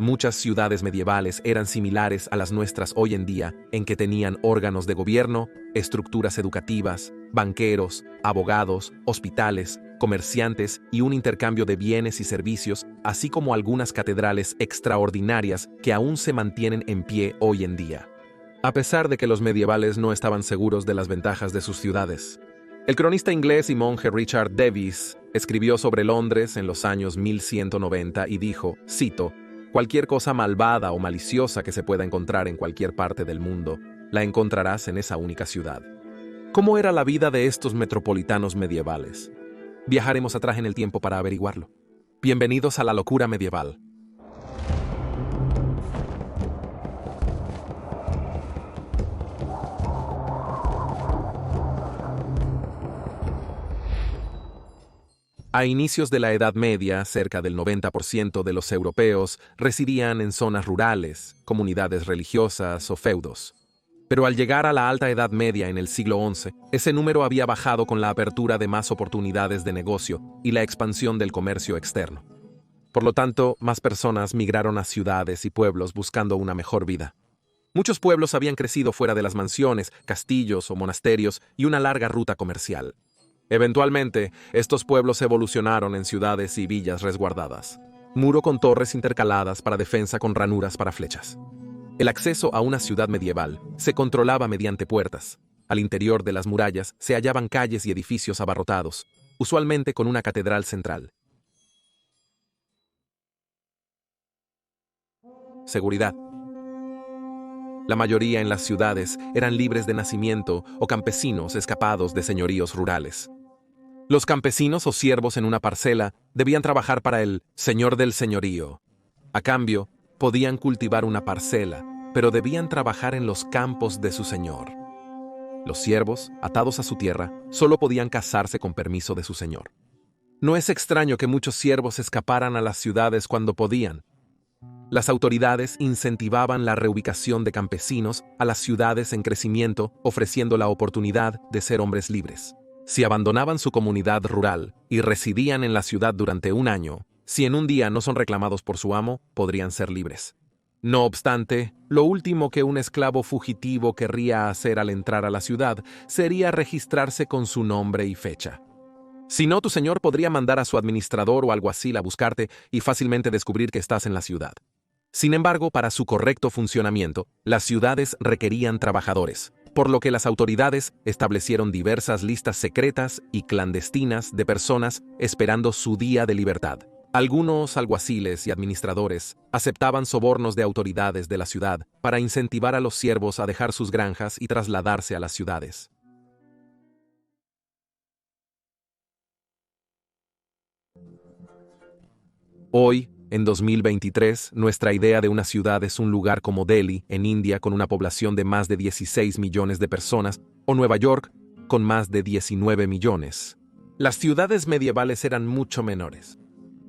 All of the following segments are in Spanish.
Muchas ciudades medievales eran similares a las nuestras hoy en día, en que tenían órganos de gobierno, estructuras educativas, banqueros, abogados, hospitales, comerciantes y un intercambio de bienes y servicios, así como algunas catedrales extraordinarias que aún se mantienen en pie hoy en día. A pesar de que los medievales no estaban seguros de las ventajas de sus ciudades. El cronista inglés y monje Richard Davies escribió sobre Londres en los años 1190 y dijo, cito, «Cualquier cosa malvada o maliciosa que se pueda encontrar en cualquier parte del mundo, la encontrarás en esa única ciudad». ¿Cómo era la vida de estos metropolitanos medievales? Viajaremos atrás en el tiempo para averiguarlo. Bienvenidos a la locura medieval. A inicios de la Edad Media, cerca del 90% de los europeos residían en zonas rurales, comunidades religiosas o feudos. Pero al llegar a la Alta Edad Media en el siglo XI, ese número había bajado con la apertura de más oportunidades de negocio y la expansión del comercio externo. Por lo tanto, más personas migraron a ciudades y pueblos buscando una mejor vida. Muchos pueblos habían crecido fuera de las mansiones, castillos o monasterios y una larga ruta comercial. Eventualmente, estos pueblos evolucionaron en ciudades y villas resguardadas. Muro con torres intercaladas para defensa con ranuras para flechas. El acceso a una ciudad medieval se controlaba mediante puertas. Al interior de las murallas se hallaban calles y edificios abarrotados, usualmente con una catedral central. Seguridad. La mayoría en las ciudades eran libres de nacimiento o campesinos escapados de señoríos rurales. Los campesinos o siervos en una parcela debían trabajar para el señor del señorío. A cambio, podían cultivar una parcela, pero debían trabajar en los campos de su señor. Los siervos, atados a su tierra, solo podían casarse con permiso de su señor. No es extraño que muchos siervos escaparan a las ciudades cuando podían. Las autoridades incentivaban la reubicación de campesinos a las ciudades en crecimiento, ofreciendo la oportunidad de ser hombres libres. Si abandonaban su comunidad rural y residían en la ciudad durante un año, si en un día no son reclamados por su amo, podrían ser libres. No obstante, lo último que un esclavo fugitivo querría hacer al entrar a la ciudad sería registrarse con su nombre y fecha. Si no, tu señor podría mandar a su administrador o alguacil a buscarte y fácilmente descubrir que estás en la ciudad. Sin embargo, para su correcto funcionamiento, las ciudades requerían trabajadores, por lo que las autoridades establecieron diversas listas secretas y clandestinas de personas esperando su día de libertad. Algunos alguaciles y administradores aceptaban sobornos de autoridades de la ciudad para incentivar a los siervos a dejar sus granjas y trasladarse a las ciudades. Hoy, en 2023, nuestra idea de una ciudad es un lugar como Delhi, en India, con una población de más de 16 millones de personas, o Nueva York, con más de 19 millones. Las ciudades medievales eran mucho menores.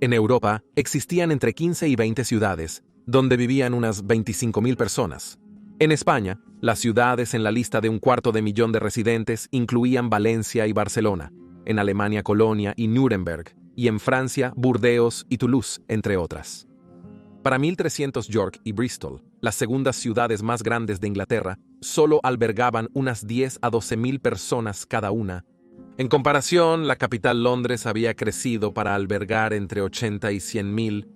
En Europa, existían entre 15 y 20 ciudades, donde vivían unas 25.000 personas. En España, las ciudades en la lista de 250.000 de residentes incluían Valencia y Barcelona, en Alemania Colonia y Nuremberg, y en Francia, Burdeos y Toulouse, entre otras. Para 1300 York y Bristol, las segundas ciudades más grandes de Inglaterra, solo albergaban unas 10 a 12.000 personas cada una. En comparación, la capital Londres había crecido para albergar entre 80 y 100.000.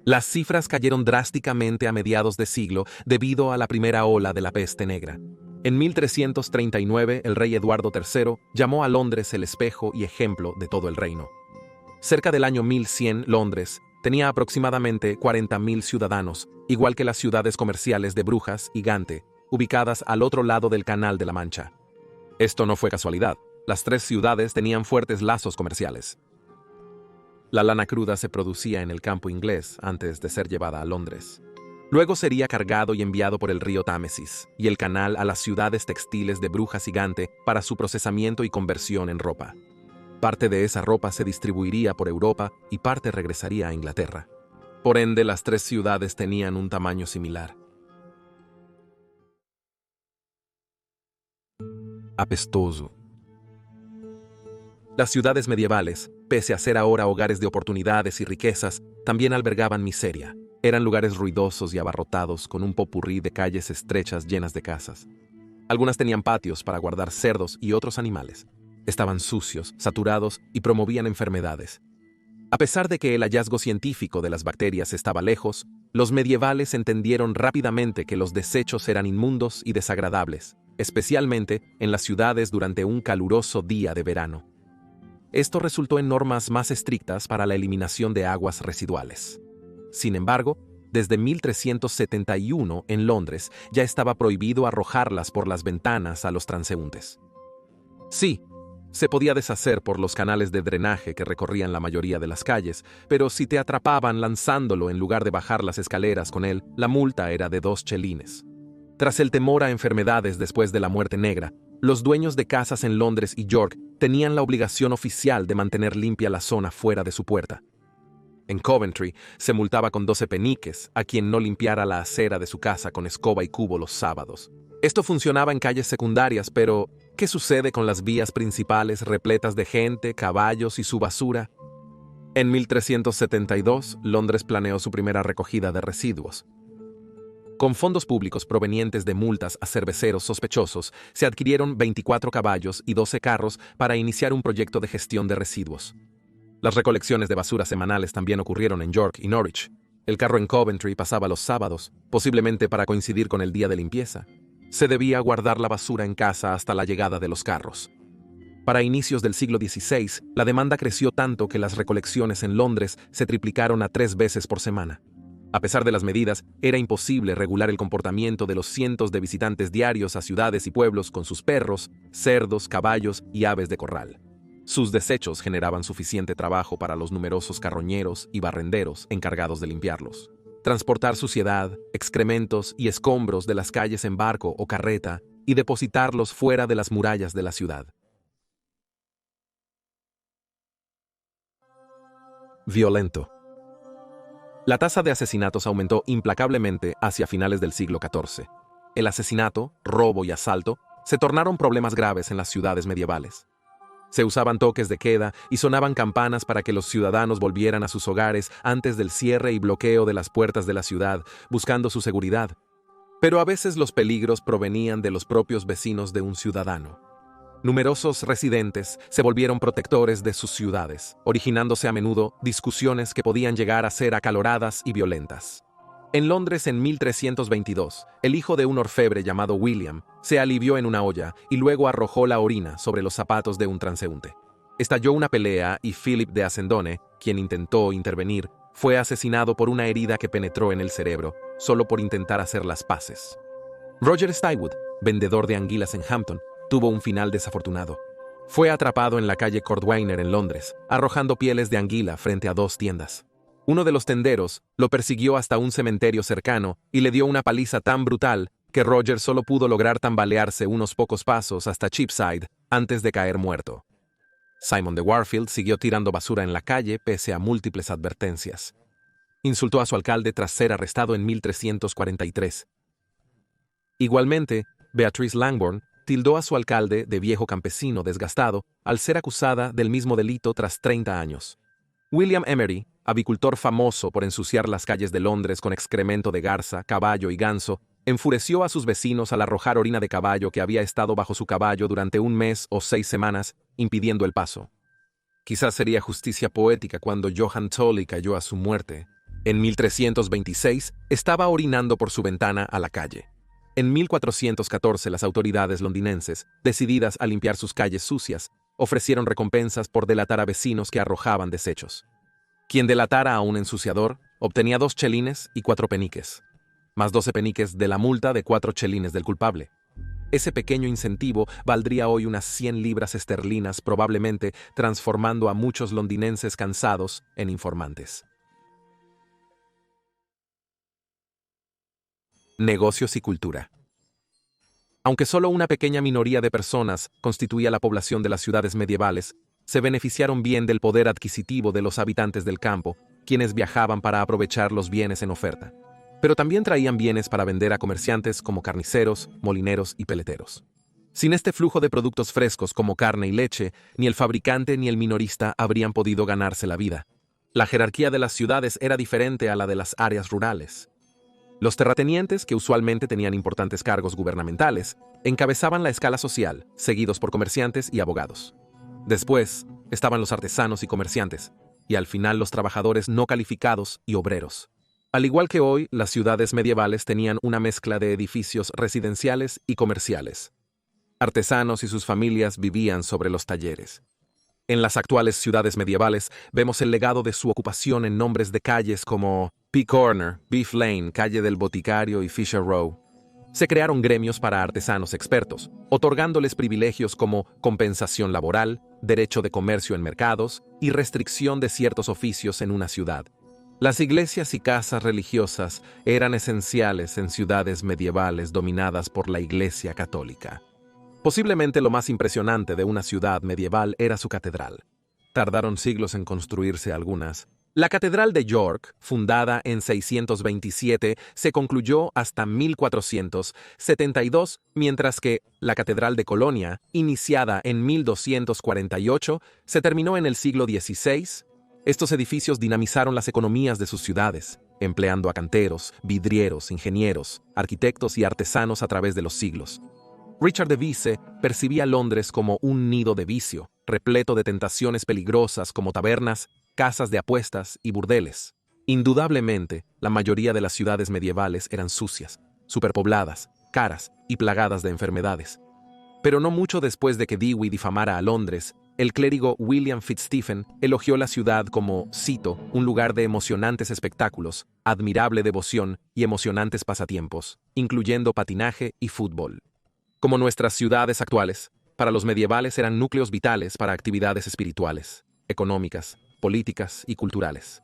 Las cifras cayeron drásticamente a mediados de siglo debido a la primera ola de la peste negra. En 1339, el rey Eduardo III llamó a Londres el espejo y ejemplo de todo el reino. Cerca del año 1100, Londres tenía aproximadamente 40.000 ciudadanos, igual que las ciudades comerciales de Brujas y Gante, ubicadas al otro lado del Canal de la Mancha. Esto no fue casualidad. Las tres ciudades tenían fuertes lazos comerciales. La lana cruda se producía en el campo inglés antes de ser llevada a Londres. Luego sería cargado y enviado por el río Támesis y el canal a las ciudades textiles de Brujas y Gante para su procesamiento y conversión en ropa. Parte de esa ropa se distribuiría por Europa y parte regresaría a Inglaterra. Por ende, las tres ciudades tenían un tamaño similar. Apestoso. Las ciudades medievales, pese a ser ahora hogares de oportunidades y riquezas, también albergaban miseria. Eran lugares ruidosos y abarrotados, con un popurrí de calles estrechas llenas de casas. Algunas tenían patios para guardar cerdos y otros animales. Estaban sucios, saturados y promovían enfermedades. A pesar de que el hallazgo científico de las bacterias estaba lejos, los medievales entendieron rápidamente que los desechos eran inmundos y desagradables, especialmente en las ciudades durante un caluroso día de verano. Esto resultó en normas más estrictas para la eliminación de aguas residuales. Sin embargo, desde 1371 en Londres ya estaba prohibido arrojarlas por las ventanas a los transeúntes. Sí, se podía deshacer por los canales de drenaje que recorrían la mayoría de las calles, pero si te atrapaban lanzándolo en lugar de bajar las escaleras con él, la multa era de 2 chelines. Tras el temor a enfermedades después de la muerte negra, los dueños de casas en Londres y York tenían la obligación oficial de mantener limpia la zona fuera de su puerta. En Coventry se multaba con 12 peniques a quien no limpiara la acera de su casa con escoba y cubo los sábados. Esto funcionaba en calles secundarias, pero ¿qué sucede con las vías principales repletas de gente, caballos y su basura? En 1372, Londres planeó su primera recogida de residuos. Con fondos públicos provenientes de multas a cerveceros sospechosos, se adquirieron 24 caballos y 12 carros para iniciar un proyecto de gestión de residuos. Las recolecciones de basura semanales también ocurrieron en York y Norwich. El carro en Coventry pasaba los sábados, posiblemente para coincidir con el día de limpieza. Se debía guardar la basura en casa hasta la llegada de los carros. Para inicios del siglo XVI, la demanda creció tanto que las recolecciones en Londres se triplicaron a 3 veces por semana. A pesar de las medidas, era imposible regular el comportamiento de los cientos de visitantes diarios a ciudades y pueblos con sus perros, cerdos, caballos y aves de corral. Sus desechos generaban suficiente trabajo para los numerosos carroñeros y barrenderos encargados de limpiarlos. Transportar suciedad, excrementos y escombros de las calles en barco o carreta y depositarlos fuera de las murallas de la ciudad. Violento. La tasa de asesinatos aumentó implacablemente hacia finales del siglo XIV. El asesinato, robo y asalto se tornaron problemas graves en las ciudades medievales. Se usaban toques de queda y sonaban campanas para que los ciudadanos volvieran a sus hogares antes del cierre y bloqueo de las puertas de la ciudad, buscando su seguridad. Pero a veces los peligros provenían de los propios vecinos de un ciudadano. Numerosos residentes se volvieron protectores de sus ciudades, originándose a menudo discusiones que podían llegar a ser acaloradas y violentas. En Londres en 1322, el hijo de un orfebre llamado William se alivió en una olla y luego arrojó la orina sobre los zapatos de un transeúnte. Estalló una pelea y Philip de Ascendone, quien intentó intervenir, fue asesinado por una herida que penetró en el cerebro, solo por intentar hacer las paces. Roger Stuywood, vendedor de anguilas en Hampton, tuvo un final desafortunado. Fue atrapado en la calle Cordwainer en Londres, arrojando pieles de anguila frente a 2 tiendas. Uno de los tenderos lo persiguió hasta un cementerio cercano y le dio una paliza tan brutal que Roger solo pudo lograr tambalearse unos pocos pasos hasta Cheapside antes de caer muerto. Simon de Warfield siguió tirando basura en la calle pese a múltiples advertencias. Insultó a su alcalde tras ser arrestado en 1343. Igualmente, Beatrice Langbourne tildó a su alcalde de viejo campesino desgastado al ser acusada del mismo delito tras 30 años. William Emery, avicultor famoso por ensuciar las calles de Londres con excremento de garza, caballo y ganso, enfureció a sus vecinos al arrojar orina de caballo que había estado bajo su caballo durante 1 mes o 6 semanas, impidiendo el paso. Quizás sería justicia poética cuando Johann Tolley cayó a su muerte. En 1326 estaba orinando por su ventana a la calle. En 1414 las autoridades londinenses, decididas a limpiar sus calles sucias, ofrecieron recompensas por delatar a vecinos que arrojaban desechos. Quien delatara a un ensuciador obtenía 2 chelines y 4 peniques, más 12 peniques de la multa de 4 chelines del culpable. Ese pequeño incentivo valdría hoy unas 100 libras esterlinas, probablemente transformando a muchos londinenses cansados en informantes. Negocios y cultura. Aunque solo una pequeña minoría de personas constituía la población de las ciudades medievales, se beneficiaron bien del poder adquisitivo de los habitantes del campo, quienes viajaban para aprovechar los bienes en oferta. Pero también traían bienes para vender a comerciantes como carniceros, molineros y peleteros. Sin este flujo de productos frescos como carne y leche, ni el fabricante ni el minorista habrían podido ganarse la vida. La jerarquía de las ciudades era diferente a la de las áreas rurales. Los terratenientes, que usualmente tenían importantes cargos gubernamentales, encabezaban la escala social, seguidos por comerciantes y abogados. Después estaban los artesanos y comerciantes, y al final los trabajadores no calificados y obreros. Al igual que hoy, las ciudades medievales tenían una mezcla de edificios residenciales y comerciales. Artesanos y sus familias vivían sobre los talleres. En las actuales ciudades medievales vemos el legado de su ocupación en nombres de calles como P Corner, Beef Lane, Calle del Boticario y Fisher Row. Se crearon gremios para artesanos expertos, otorgándoles privilegios como compensación laboral, derecho de comercio en mercados y restricción de ciertos oficios en una ciudad. Las iglesias y casas religiosas eran esenciales en ciudades medievales dominadas por la Iglesia Católica. Posiblemente lo más impresionante de una ciudad medieval era su catedral. Tardaron siglos en construirse algunas. La Catedral de York, fundada en 627, se concluyó hasta 1472, mientras que la Catedral de Colonia, iniciada en 1248, se terminó en el siglo XVI. Estos edificios dinamizaron las economías de sus ciudades, empleando a canteros, vidrieros, ingenieros, arquitectos y artesanos a través de los siglos. Richard de Vice percibía Londres como un nido de vicio, repleto de tentaciones peligrosas como tabernas, casas de apuestas y burdeles. Indudablemente, la mayoría de las ciudades medievales eran sucias, superpobladas, caras y plagadas de enfermedades. Pero no mucho después de que Dewey difamara a Londres, el clérigo William Fitzstephen elogió la ciudad como, cito, un lugar de emocionantes espectáculos, admirable devoción y emocionantes pasatiempos, incluyendo patinaje y fútbol. Como nuestras ciudades actuales, para los medievales eran núcleos vitales para actividades espirituales, económicas, políticas y culturales.